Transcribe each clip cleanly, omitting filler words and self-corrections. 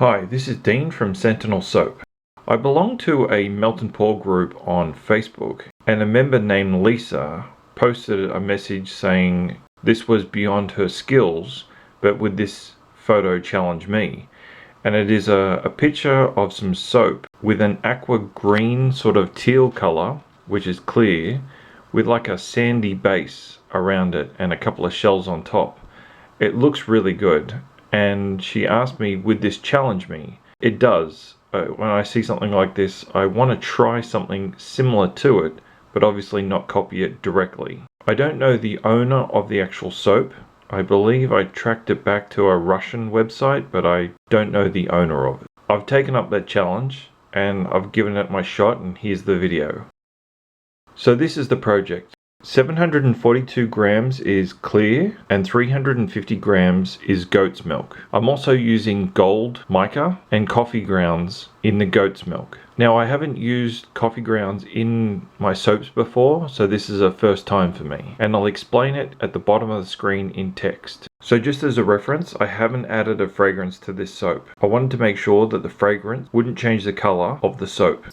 Hi, this is Dean from Sentinel Soap. I belong to a melt and pour group on Facebook, and a member named Lisa posted a message saying this was beyond her skills, but would this photo challenge me? And it is a picture of some soap with an aqua green sort of teal color, which is clear, with like a sandy base around it and a couple of shells on top. It looks really good, and she asked me, would this challenge me? It does. When I see something like this, I want to try something similar to it, but obviously not copy it directly. I don't know the owner of the actual soap. I believe I tracked it back to a Russian website, but I don't know the owner of it. I've taken up that challenge, and I've given it my shot, and here's the video. So this is the project. 742 grams is clear and 350 grams is goat's milk. I'm also using gold mica and coffee grounds in the goat's milk. Now, I haven't used coffee grounds in my soaps before, so this is a first time for me, and I'll explain it at the bottom of the screen in text. So just as a reference, I haven't added a fragrance to this soap. I wanted to make sure that the fragrance wouldn't change the color of the soap.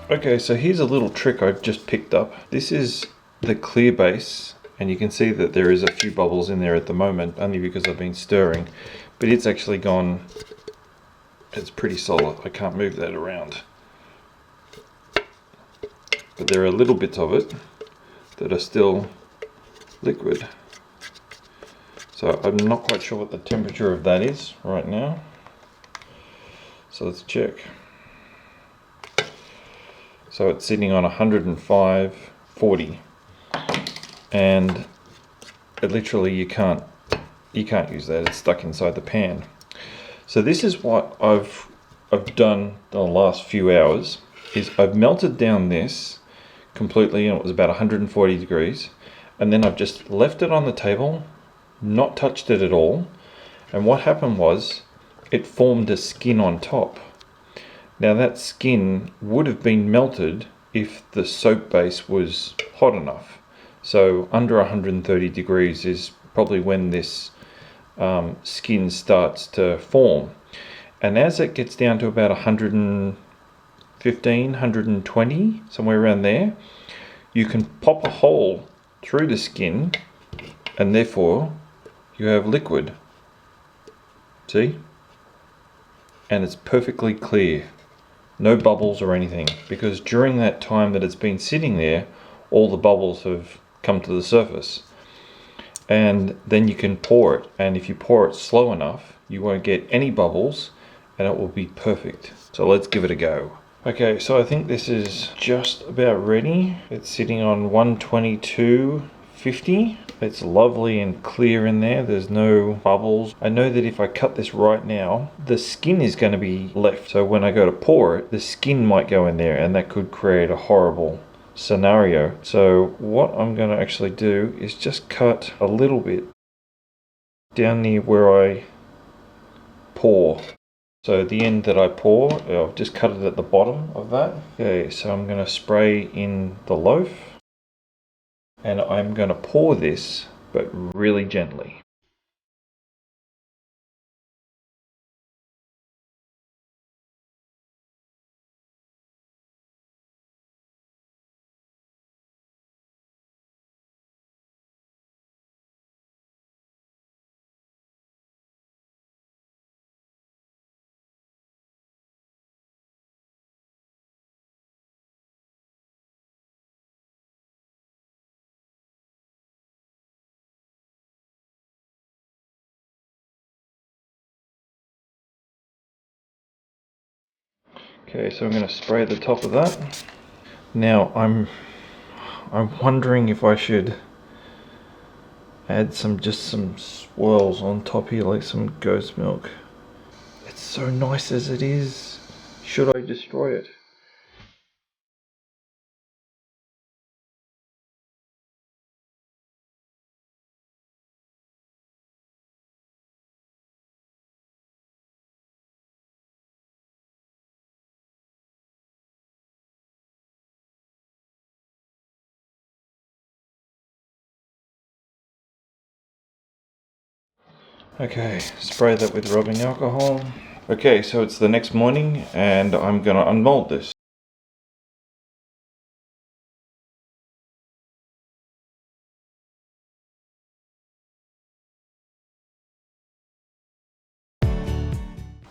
Okay, so here's a little trick I've just picked up. This is the clear base, and you can see that there is a few bubbles in there at the moment, only because I've been stirring, but it's actually gone, it's pretty solid. I can't move that around. But there are little bits of it that are still liquid. So I'm not quite sure what the temperature of that is right now. So let's check. So it's sitting on 105.40, and it literally you can't use that. It's stuck inside the pan. So this is what I've done the last few hours. Is I've melted down this completely, and it was about 140 degrees, and then I've just left it on the table, not touched it at all, and what happened was it formed a skin on top. Now that skin would have been melted if the soap base was hot enough. So under 130 degrees is probably when this skin starts to form. And as it gets down to about 115, 120, somewhere around there, you can pop a hole through the skin and therefore you have liquid. See? And it's perfectly clear. No bubbles or anything, because during that time that it's been sitting there, all the bubbles have come to the surface. And then you can pour it, and if you pour it slow enough, you won't get any bubbles and it will be perfect. So let's give it a go. Okay, so I think this is just about ready. It's sitting on 122.50. It's lovely and clear in there. There's no bubbles. I know that if I cut this right now, the skin is going to be left. So when I go to pour it, the skin might go in there, and that could create a horrible scenario. So what I'm going to actually do is just cut a little bit down near where I pour. So the end that I pour, I've just cut it at the bottom of that. Okay, so I'm going to spray in the loaf, and I'm going to pour this, but really gently. Okay, so I'm going to spray the top of that. Now I'm wondering if I should add just some swirls on top here, like some ghost milk. It's so nice as it is. Should I destroy it? Okay, spray that with rubbing alcohol. Okay, so it's the next morning and I'm gonna unmold this.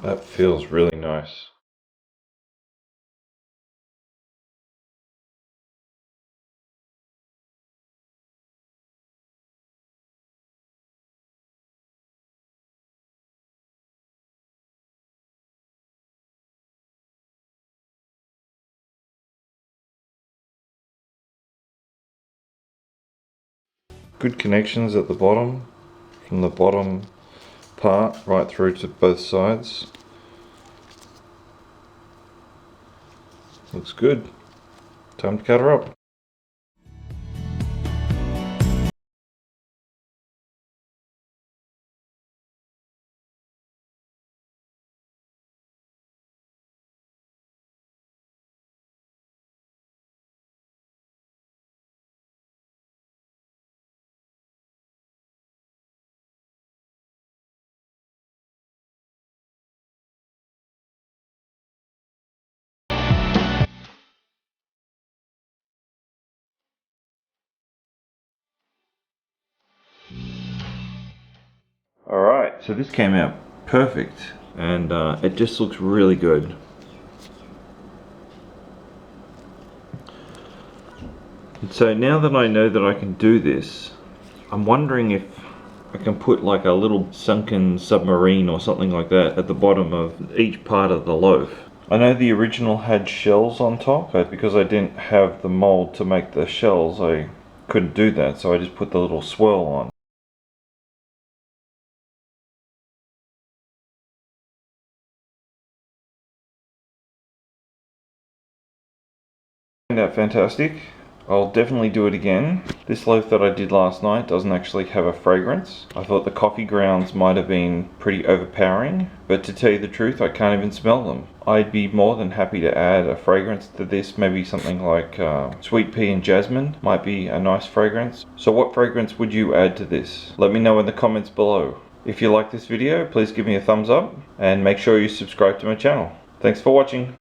That feels really nice. Good connections at the bottom, from the bottom part right through to both sides. Looks good. Time to cut her up. Alright, so this came out perfect, and it just looks really good. And so now that I know that I can do this, I'm wondering if I can put like a little sunken submarine or something like that at the bottom of each part of the loaf. I know the original had shells on top, but because I didn't have the mold to make the shells, I couldn't do that, so I just put the little swirl on. Turned out fantastic. I'll definitely do it again. This loaf that I did last night doesn't actually have a fragrance. I thought the coffee grounds might have been pretty overpowering, but to tell you the truth, I can't even smell them. I'd be more than happy to add a fragrance to this, maybe something like sweet pea and jasmine might be a nice fragrance. So what fragrance would you add to this? Let me know in the comments below. If you like this video, please give me a thumbs up and make sure you subscribe to my channel. Thanks for watching.